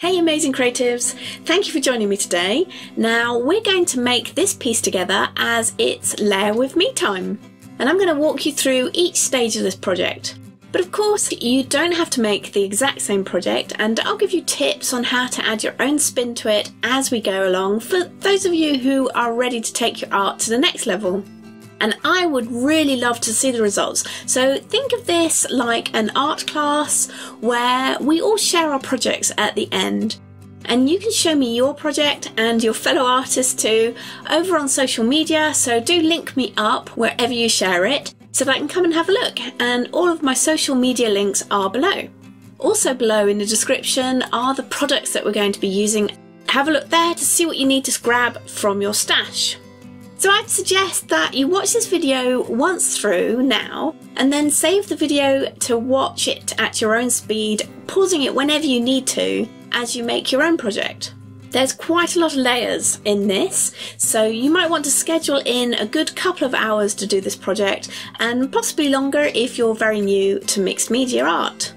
Hey amazing creatives, thank you for joining me today. Now we're going to make this piece together as it's layer with me time. And I'm going to walk you through each stage of this project. But of course you don't have to make the exact same project, and I'll give you tips on how to add your own spin to it as we go along for those of you who are ready to take your art to the next level. And I would really love to see the results. So think of this like an art class where we all share our projects at the end. And you can show me your project and your fellow artists too over on social media, so do link me up wherever you share it so that I can come and have a look, and all of my social media links are below. Also below in the description are the products that we're going to be using. Have a look there to see what you need to grab from your stash. So I'd suggest that you watch this video once through now and then save the video to watch it at your own speed, pausing it whenever you need to as you make your own project. There's quite a lot of layers in this, so you might want to schedule in a good couple of hours to do this project, and possibly longer if you're very new to mixed media art.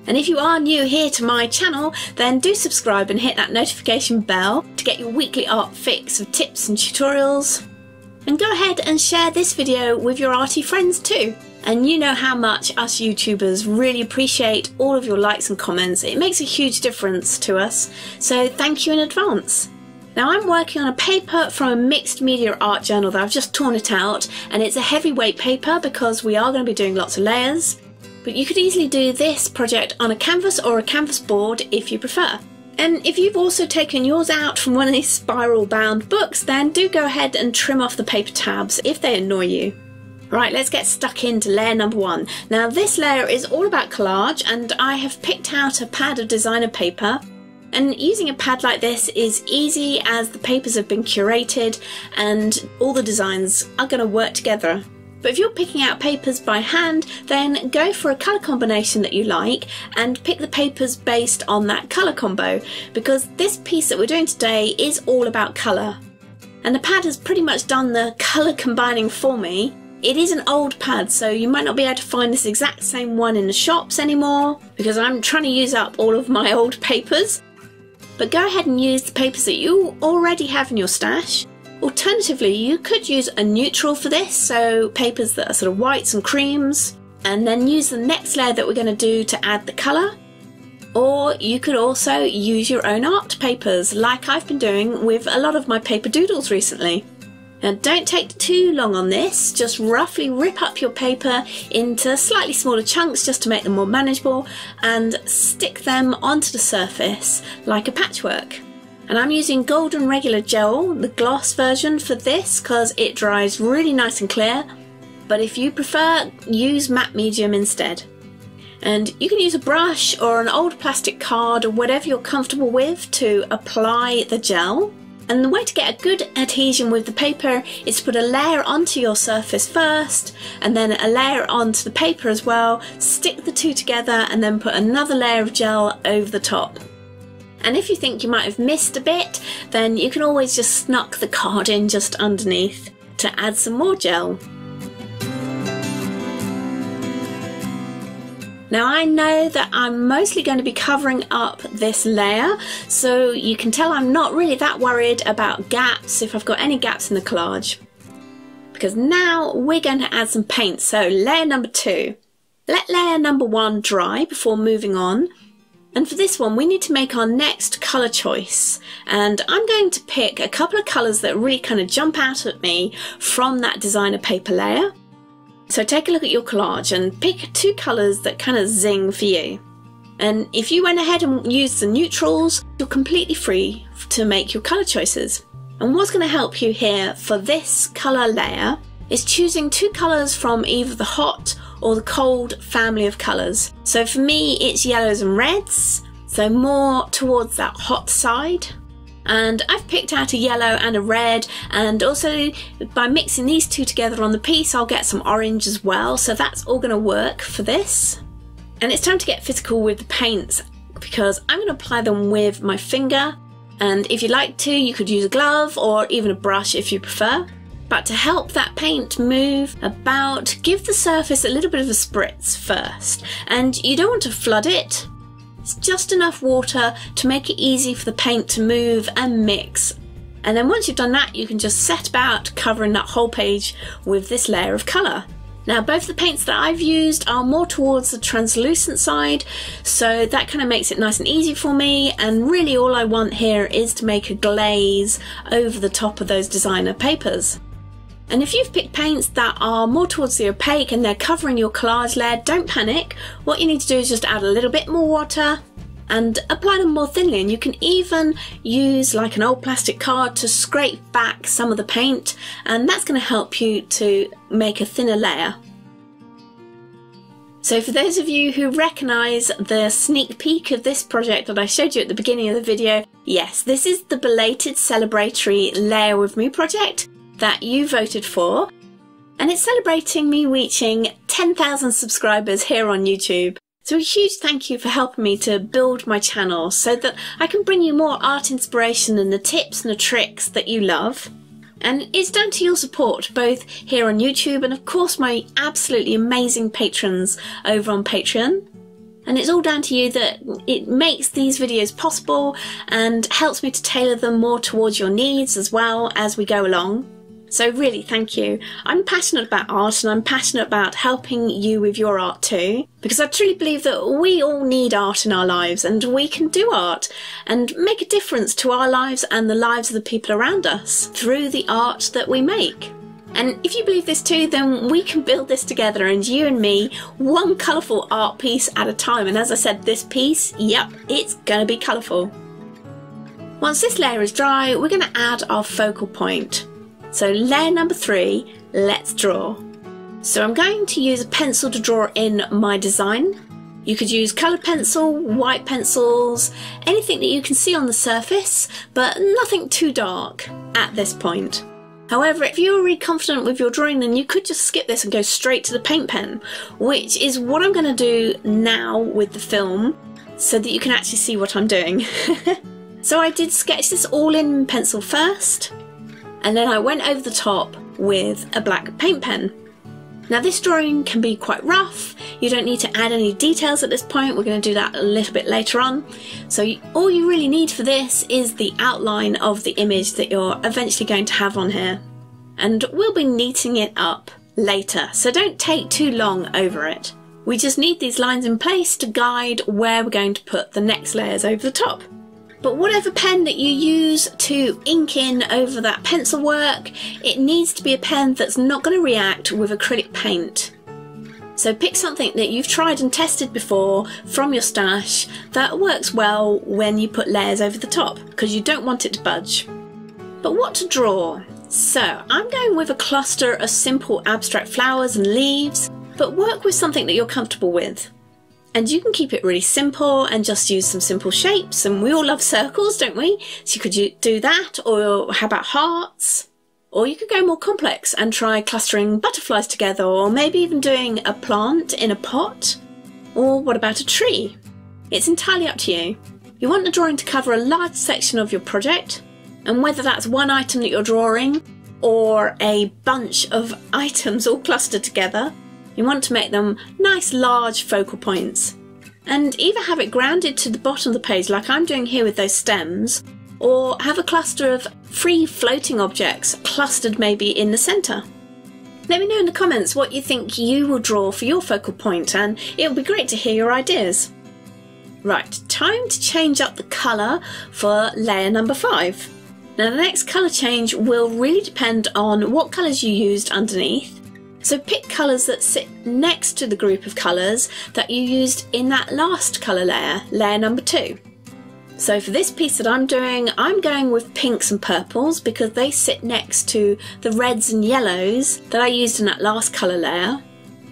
And if you are new here to my channel, then do subscribe and hit that notification bell to get your weekly art fix of tips and tutorials. And go ahead and share this video with your arty friends too. And you know how much us YouTubers really appreciate all of your likes and comments. It makes a huge difference to us, so thank you in advance. Now I'm working on a paper from a mixed media art journal that I've just torn it out, and it's a heavyweight paper because we are going to be doing lots of layers. But you could easily do this project on a canvas or a canvas board if you prefer. And if you've also taken yours out from one of these spiral bound books, then do go ahead and trim off the paper tabs if they annoy you. Right, let's get stuck into layer number one. Now this layer is all about collage, and I have picked out a pad of designer paper. And using a pad like this is easy as the papers have been curated and all the designs are going to work together. But if you're picking out papers by hand, then go for a colour combination that you like and pick the papers based on that colour combo, because this piece that we're doing today is all about colour. And the pad has pretty much done the colour combining for me. It is an old pad, so you might not be able to find this exact same one in the shops anymore, because I'm trying to use up all of my old papers. But go ahead and use the papers that you already have in your stash. Alternatively, you could use a neutral for this, so papers that are sort of whites and creams, and then use the next layer that we're going to do to add the colour. Or you could also use your own art papers, like I've been doing with a lot of my paper doodles recently. Now don't take too long on this, just roughly rip up your paper into slightly smaller chunks just to make them more manageable, and stick them onto the surface like a patchwork. And I'm using golden regular gel, the gloss version, for this because it dries really nice and clear. But if you prefer, use matte medium instead. And you can use a brush or an old plastic card or whatever you're comfortable with to apply the gel. And the way to get a good adhesion with the paper is to put a layer onto your surface first, and then a layer onto the paper as well. Stick the two together and then put another layer of gel over the top. And if you think you might have missed a bit, then you can always just snuck the card in just underneath to add some more gel. Now I know that I'm mostly going to be covering up this layer, so you can tell I'm not really that worried about gaps, if I've got any gaps in the collage. Because now we're going to add some paint, so layer number two. Let layer number one dry before moving on. And for this one we need to make our next colour choice, and I'm going to pick a couple of colours that really kind of jump out at me from that designer paper layer. So take a look at your collage and pick two colours that kind of zing for you. And if you went ahead and used the neutrals, you're completely free to make your colour choices. And what's going to help you here for this colour layer is choosing two colours from either the hot or the cold family of colours. So for me it's yellows and reds, so more towards that hot side. And I've picked out a yellow and a red, and also by mixing these two together on the piece I'll get some orange as well, so that's all going to work for this. And it's time to get physical with the paints, because I'm going to apply them with my finger, and if you'd like to you could use a glove or even a brush if you prefer. But to help that paint move about, give the surface a little bit of a spritz first. And you don't want to flood it, It's just enough water to make it easy for the paint to move and mix. And then once you've done that, you can just set about covering that whole page with this layer of colour. Now both the paints that I've used are more towards the translucent side, so that kind of makes it nice and easy for me, and really all I want here is to make a glaze over the top of those designer papers. And if you've picked paints that are more towards the opaque and they're covering your collage layer, don't panic. What you need to do is just add a little bit more water and apply them more thinly, and you can even use like an old plastic card to scrape back some of the paint, and that's going to help you to make a thinner layer. So for those of you who recognise the sneak peek of this project that I showed you at the beginning of the video, yes, this is the belated celebratory Layer With Me project that you voted for, and it's celebrating me reaching 10,000 subscribers here on YouTube. So a huge thank you for helping me to build my channel so that I can bring you more art inspiration and the tips and the tricks that you love. And it's down to your support, both here on YouTube and of course my absolutely amazing patrons over on Patreon. And it's all down to you that it makes these videos possible and helps me to tailor them more towards your needs as well as we go along. So really, thank you. I'm passionate about art and I'm passionate about helping you with your art too, because I truly believe that we all need art in our lives, and we can do art and make a difference to our lives and the lives of the people around us through the art that we make. And if you believe this too, then we can build this together, and you and me, one colourful art piece at a time. And as I said, this piece, yep, it's gonna be colourful. Once this layer is dry, we're gonna add our focal point. So layer number 3, let's draw. So I'm going to use a pencil to draw in my design. You could use coloured pencil, white pencils, anything that you can see on the surface, but nothing too dark at this point. However, if you're really confident with your drawing, then you could just skip this and go straight to the paint pen, which is what I'm going to do now with the film, so that you can actually see what I'm doing. So I did sketch this all in pencil first, and then I went over the top with a black paint pen. Now this drawing can be quite rough, you don't need to add any details at this point, we're going to do that a little bit later on. So all you really need for this is the outline of the image that you're eventually going to have on here. And we'll be neating it up later, so don't take too long over it. We just need these lines in place to guide where we're going to put the next layers over the top. But whatever pen that you use to ink in over that pencil work, it needs to be a pen that's not going to react with acrylic paint. So pick something that you've tried and tested before from your stash that works well when you put layers over the top, because you don't want it to budge. But what to draw? So I'm going with a cluster of simple abstract flowers and leaves, but work with something that you're comfortable with. And you can keep it really simple and just use some simple shapes, and we all love circles, don't we? So you could do that, or how about hearts? Or you could go more complex and try clustering butterflies together, or maybe even doing a plant in a pot. Or what about a tree? It's entirely up to you. You want the drawing to cover a large section of your project, and whether that's one item that you're drawing or a bunch of items all clustered together, you want to make them nice large focal points, and either have it grounded to the bottom of the page like I'm doing here with those stems, or have a cluster of free floating objects clustered maybe in the centre. Let me know in the comments what you think you will draw for your focal point, and it'll be great to hear your ideas. Right, time to change up the colour for layer number 5. Now the next colour change will really depend on what colours you used underneath. So pick colours that sit next to the group of colours that you used in that last colour layer, layer number 2. So for this piece that I'm doing, I'm going with pinks and purples because they sit next to the reds and yellows that I used in that last colour layer.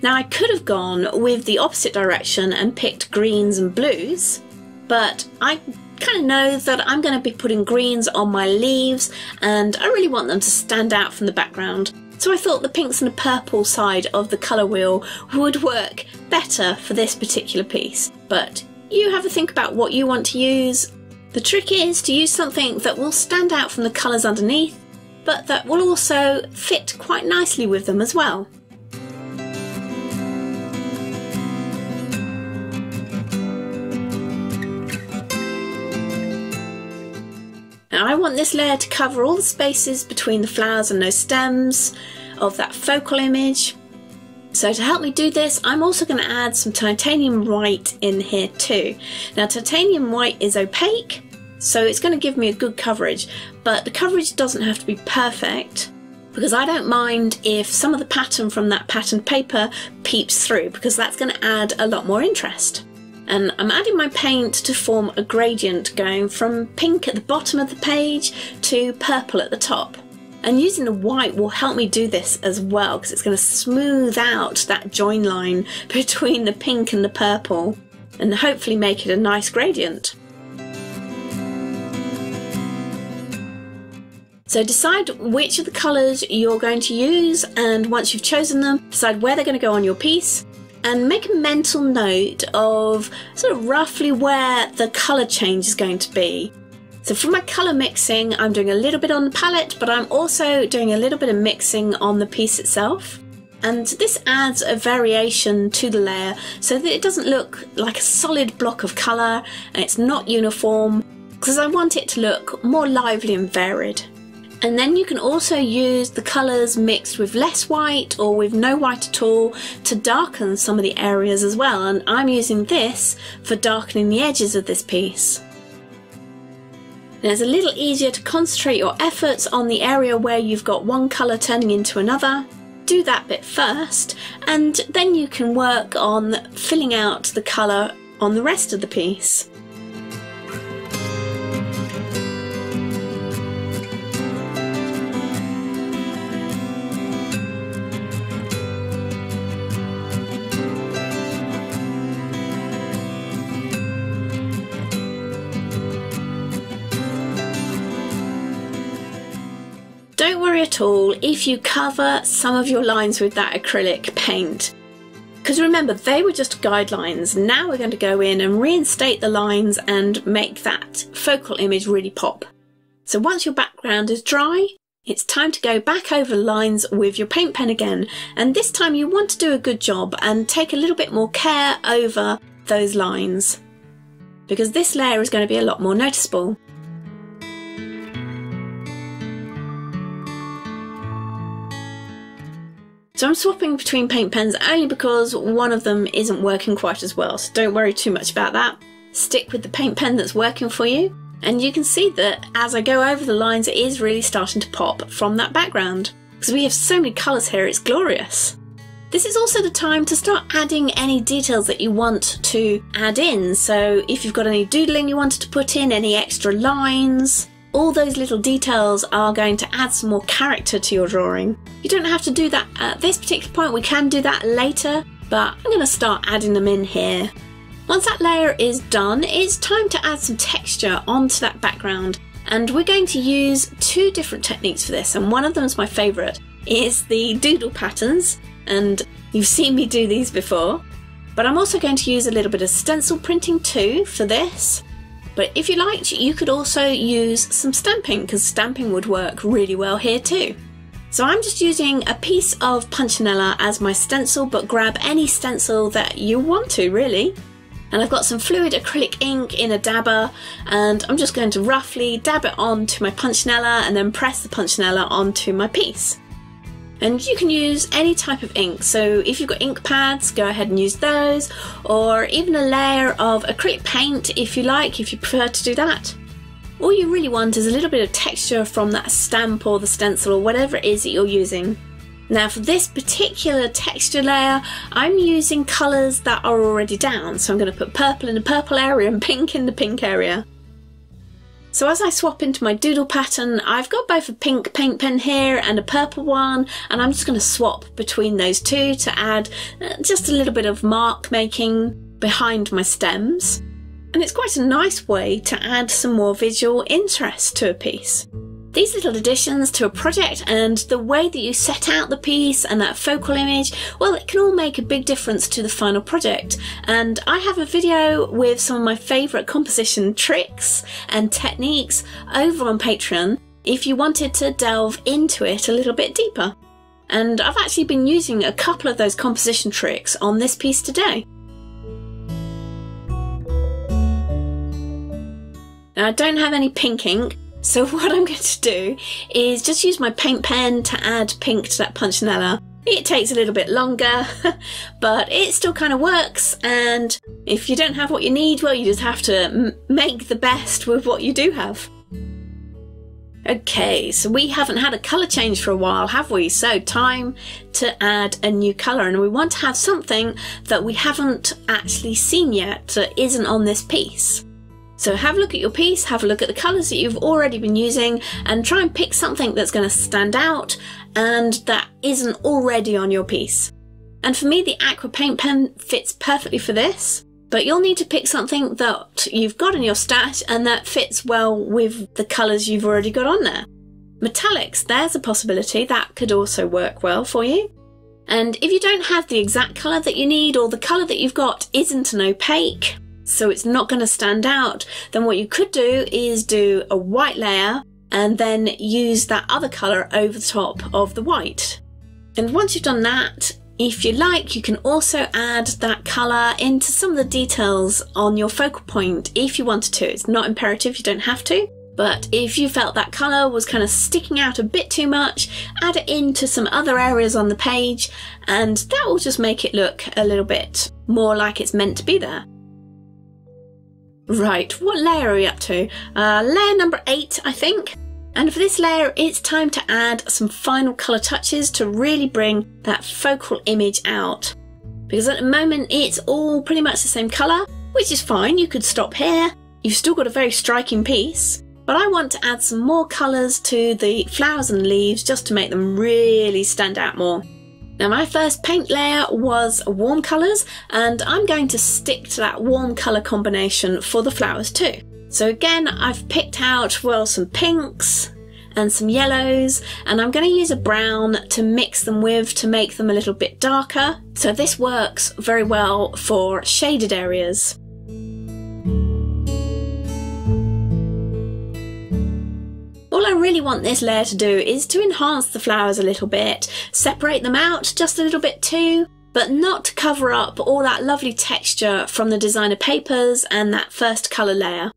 Now I could have gone with the opposite direction and picked greens and blues, but I kind of know that I'm going to be putting greens on my leaves and I really want them to stand out from the background. So I thought the pinks and the purple side of the colour wheel would work better for this particular piece. But you have a think about what you want to use. The trick is to use something that will stand out from the colours underneath, but that will also fit quite nicely with them as well. Now I want this layer to cover all the spaces between the flowers and those stems of that focal image. So to help me do this, I'm also going to add some titanium white in here too. Now titanium white is opaque, so it's going to give me a good coverage, but the coverage doesn't have to be perfect, because I don't mind if some of the pattern from that patterned paper peeps through, because that's going to add a lot more interest. And I'm adding my paint to form a gradient going from pink at the bottom of the page to purple at the top. And using the white will help me do this as well, because it's going to smooth out that join line between the pink and the purple and hopefully make it a nice gradient. So decide which of the colours you're going to use, and once you've chosen them, decide where they're going to go on your piece, and make a mental note of sort of roughly where the colour change is going to be. So for my colour mixing, I'm doing a little bit on the palette, but I'm also doing a little bit of mixing on the piece itself. And this adds a variation to the layer so that it doesn't look like a solid block of colour and it's not uniform, because I want it to look more lively and varied. And then you can also use the colours mixed with less white or with no white at all to darken some of the areas as well, and I'm using this for darkening the edges of this piece. Now it's a little easier to concentrate your efforts on the area where you've got one colour turning into another. Do that bit first, and then you can work on filling out the colour on the rest of the piece. Don't worry at all if you cover some of your lines with that acrylic paint, because remember, they were just guidelines. Now we're going to go in and reinstate the lines and make that focal image really pop. So once your background is dry, it's time to go back over the lines with your paint pen again, and this time you want to do a good job and take a little bit more care over those lines, because this layer is going to be a lot more noticeable. So I'm swapping between paint pens only because one of them isn't working quite as well, so don't worry too much about that. Stick with the paint pen that's working for you, and you can see that as I go over the lines it is really starting to pop from that background, because we have so many colours here, it's glorious. This is also the time to start adding any details that you want to add in, so if you've got any doodling you wanted to put in, any extra lines, all those little details are going to add some more character to your drawing. You don't have to do that at this particular point, we can do that later, but I'm going to start adding them in here. Once that layer is done, it's time to add some texture onto that background, and we're going to use two different techniques for this, and one of them is my favourite. It's the doodle patterns, and you've seen me do these before, but I'm also going to use a little bit of stencil printing too for this. But if you liked, you could also use some stamping, because stamping would work really well here too. So I'm just using a piece of Punchinella as my stencil, but grab any stencil that you want to really. And I've got some fluid acrylic ink in a dabber, and I'm just going to roughly dab it onto my Punchinella and then press the Punchinella onto my piece. And you can use any type of ink, so if you've got ink pads, go ahead and use those, or even a layer of acrylic paint if you like, if you prefer to do that. All you really want is a little bit of texture from that stamp or the stencil or whatever it is that you're using. Now for this particular texture layer, I'm using colours that are already down, so I'm going to put purple in the purple area and pink in the pink area. So as I swap into my doodle pattern, I've got both a pink paint pen here and a purple one, and I'm just going to swap between those two to add just a little bit of mark making behind my stems. And it's quite a nice way to add some more visual interest to a piece. These little additions to a project and the way that you set out the piece and that focal image, well, it can all make a big difference to the final project. And I have a video with some of my favourite composition tricks and techniques over on Patreon if you wanted to delve into it a little bit deeper. And I've actually been using a couple of those composition tricks on this piece today. Now I don't have any pink ink, So what I'm going to do is just use my paint pen to add pink to that punchinella. It takes a little bit longer, but it still kind of works, and if you don't have what you need, well, you just have to make the best with what you do have. Okay, so we haven't had a colour change for a while, have we? So time to add a new colour, and we want to have something that we haven't actually seen yet that isn't on this piece. So have a look at your piece, have a look at the colours that you've already been using, and try and pick something that's going to stand out and that isn't already on your piece. And for me, the aqua paint pen fits perfectly for this, but you'll need to pick something that you've got in your stash and that fits well with the colours you've already got on there. Metallics, there's a possibility that could also work well for you. And if you don't have the exact colour that you need, or the colour that you've got isn't an opaque, so it's not going to stand out, then what you could do is do a white layer and then use that other colour over the top of the white. And once you've done that, if you like, you can also add that colour into some of the details on your focal point if you wanted to. It's not imperative, you don't have to, but if you felt that colour was kind of sticking out a bit too much, add it into some other areas on the page, and that will just make it look a little bit more like it's meant to be there. Right, what layer are we up to? Layer number 8, I think. And for this layer, it's time to add some final colour touches to really bring that focal image out. Because at the moment, it's all pretty much the same colour, which is fine. You could stop here. You've still got a very striking piece. But I want to add some more colours to the flowers and leaves just to make them really stand out more. Now, my first paint layer was warm colours, and I'm going to stick to that warm colour combination for the flowers too. So again, I've picked out, well, some pinks and some yellows, and I'm going to use a brown to mix them with to make them a little bit darker. So this works very well for shaded areas. All I really want this layer to do is to enhance the flowers a little bit, separate them out just a little bit too, but not to cover up all that lovely texture from the designer papers and that first colour layer.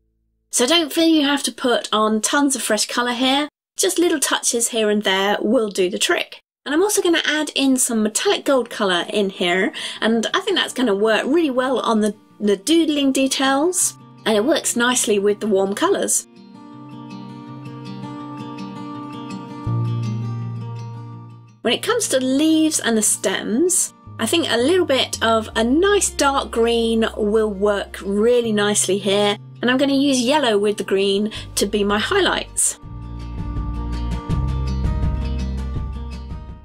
So don't feel you have to put on tons of fresh colour here, just little touches here and there will do the trick. And I'm also going to add in some metallic gold colour in here, and I think that's going to work really well on the doodling details, and it works nicely with the warm colours. When it comes to leaves and the stems, I think a little bit of a nice dark green will work really nicely here, and I'm going to use yellow with the green to be my highlights.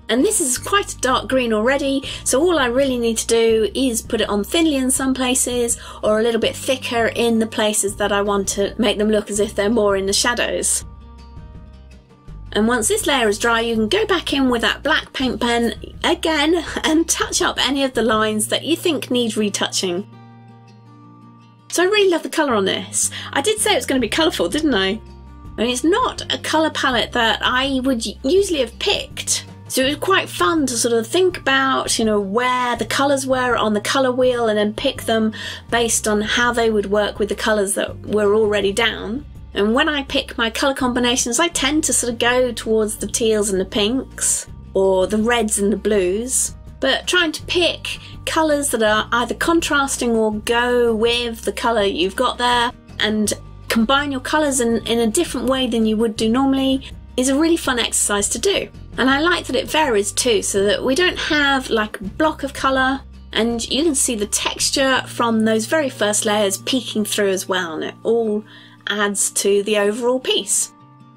And this is quite a dark green already, so all I really need to do is put it on thinly in some places, or a little bit thicker in the places that I want to make them look as if they're more in the shadows. And once this layer is dry, you can go back in with that black paint pen again and touch up any of the lines that you think need retouching. So I really love the colour on this. I did say it was going to be colourful, didn't I? I mean, it's not a colour palette that I would usually have picked. So it was quite fun to sort of think about, you know, where the colours were on the colour wheel and then pick them based on how they would work with the colours that were already down. And when I pick my colour combinations, I tend to sort of go towards the teals and the pinks, or the reds and the blues, but trying to pick colours that are either contrasting or go with the colour you've got there, and combine your colours in a different way than you would do normally is a really fun exercise to do. And I like that it varies too, so that we don't have like a block of colour, and you can see the texture from those very first layers peeking through as well, and it all adds to the overall piece.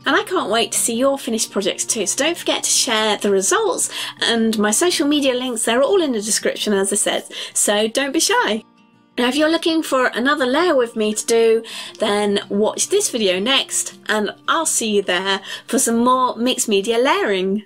And I can't wait to see your finished projects too, so don't forget to share the results, and my social media links, they're all in the description as I said, so don't be shy. Now if you're looking for another layer with me to do, then watch this video next, and I'll see you there for some more mixed media layering.